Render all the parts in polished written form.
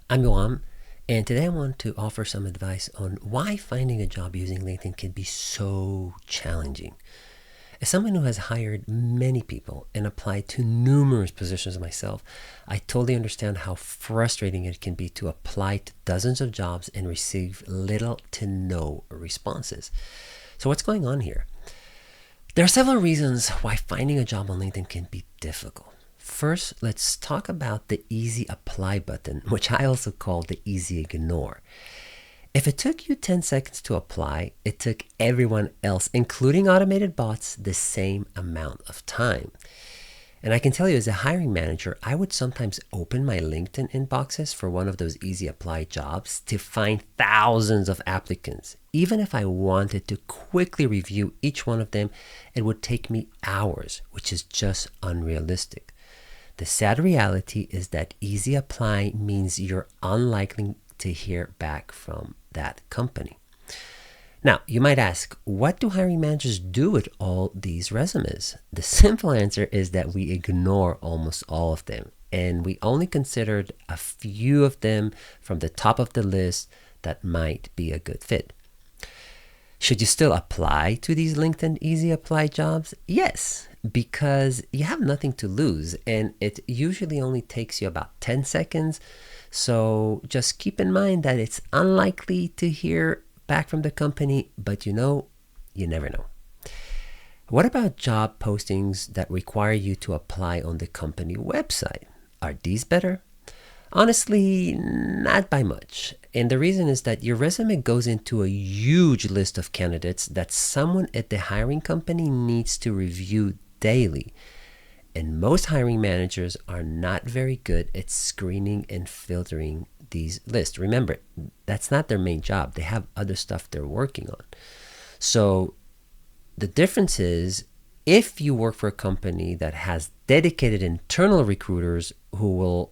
I'm Yoam, and today I want to offer some advice on why finding a job using LinkedIn can be so challenging. As someone who has hired many people and applied to numerous positions myself, I totally understand how frustrating it can be to apply to dozens of jobs and receive little to no responses. So, what's going on here? There are several reasons why finding a job on LinkedIn can be difficult. First, let's talk about the easy apply button, which I also call the easy ignore. If it took you 10 seconds to apply, it took everyone else, including automated bots, the same amount of time. And I can tell you, as a hiring manager, I would sometimes open my LinkedIn inboxes for one of those easy apply jobs to find thousands of applicants. Even if I wanted to quickly review each one of them, it would take me hours, which is just unrealistic. The sad reality is that easy apply means you're unlikely to hear back from that company. Now, you might ask, what do hiring managers do with all these resumes? The simple answer is that we ignore almost all of them, and we only considered a few of them from the top of the list that might be a good fit. Should you still apply to these LinkedIn Easy Apply jobs? Yes, because you have nothing to lose, and it usually only takes you about 10 seconds. So just keep in mind that it's unlikely to hear back from the company, but you never know. What about job postings that require you to apply on the company website? Are these better? Honestly, not by much. And the reason is that your resume goes into a huge list of candidates that someone at the hiring company needs to review daily. And most hiring managers are not very good at screening and filtering these lists. Remember, that's not their main job. They have other stuff they're working on. So the difference is, if you work for a company that has dedicated internal recruiters who will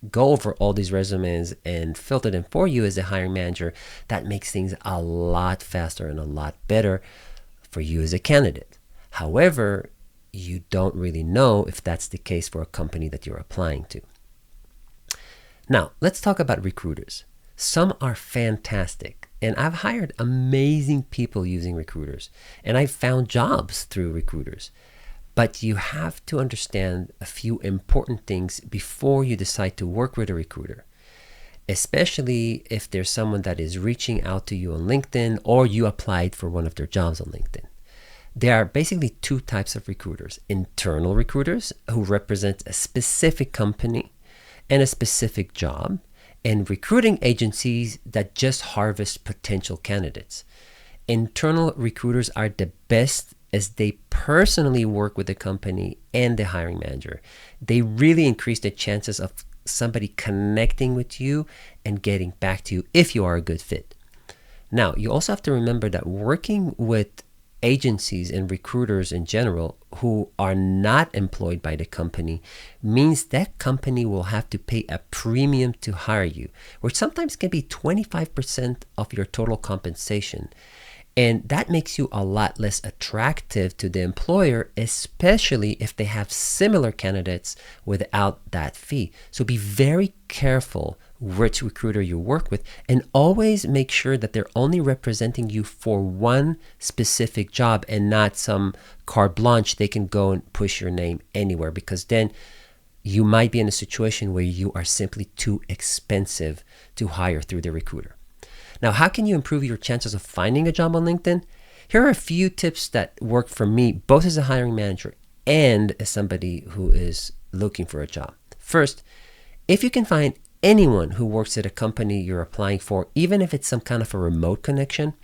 go over all these resumes and filter them for you as a hiring manager, that makes things a lot faster and a lot better for you as a candidate. However, you don't really know if that's the case for a company that you're applying to. Now, let's talk about recruiters. Some are fantastic, and I've hired amazing people using recruiters, and I've found jobs through recruiters. But you have to understand a few important things before you decide to work with a recruiter, especially if there's someone that is reaching out to you on LinkedIn or you applied for one of their jobs on LinkedIn. There are basically two types of recruiters: internal recruiters, who represent a specific company and a specific job, and recruiting agencies that just harvest potential candidates. Internal recruiters are the best as they personally work with the company and the hiring manager. They really increase the chances of somebody connecting with you and getting back to you if you are a good fit. Now, you also have to remember that working with agencies and recruiters in general who are not employed by the company means that company will have to pay a premium to hire you, which sometimes can be 25% of your total compensation. And that makes you a lot less attractive to the employer, especially if they have similar candidates without that fee. So be very careful which recruiter you work with, and always make sure that they're only representing you for one specific job and not some carte blanche they can go and push your name anywhere, because then you might be in a situation where you are simply too expensive to hire through the recruiter. Now, how can you improve your chances of finding a job on LinkedIn? Here are a few tips that work for me, both as a hiring manager and as somebody who is looking for a job. First, if you can find anyone who works at a company you're applying for, even if it's some kind of a remote connection,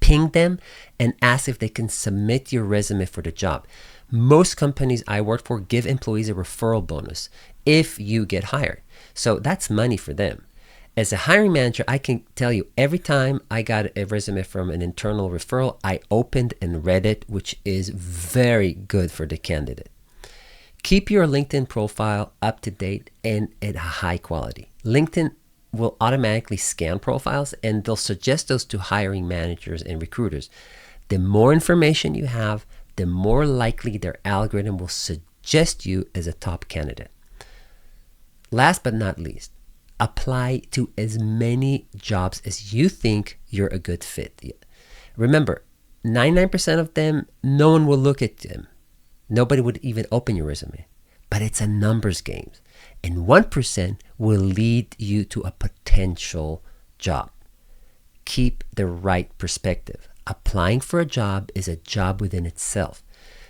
ping them and ask if they can submit your resume for the job. Most companies I work for give employees a referral bonus if you get hired. So that's money for them. As a hiring manager, I can tell you, every time I got a resume from an internal referral, I opened and read it, which is very good for the candidate. Keep your LinkedIn profile up to date and at high quality. LinkedIn will automatically scan profiles and they'll suggest those to hiring managers and recruiters. The more information you have, the more likely their algorithm will suggest you as a top candidate. Last but not least, Apply to as many jobs as you think you're a good fit. Remember, 99% of them, no one will look at them. Nobody would even open your resume. But it's a numbers game. And 1% will lead you to a potential job. Keep the right perspective. Applying for a job is a job within itself.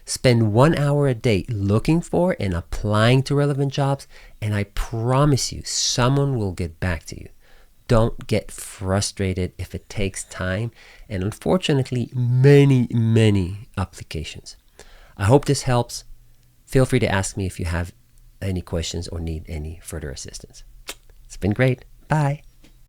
Spend 1 hour a day looking for and applying to relevant jobs, and I promise you, someone will get back to you. Don't get frustrated if it takes time and, unfortunately, many applications. I hope this helps. Feel free to ask me if you have any questions or need any further assistance. It's been great. Bye.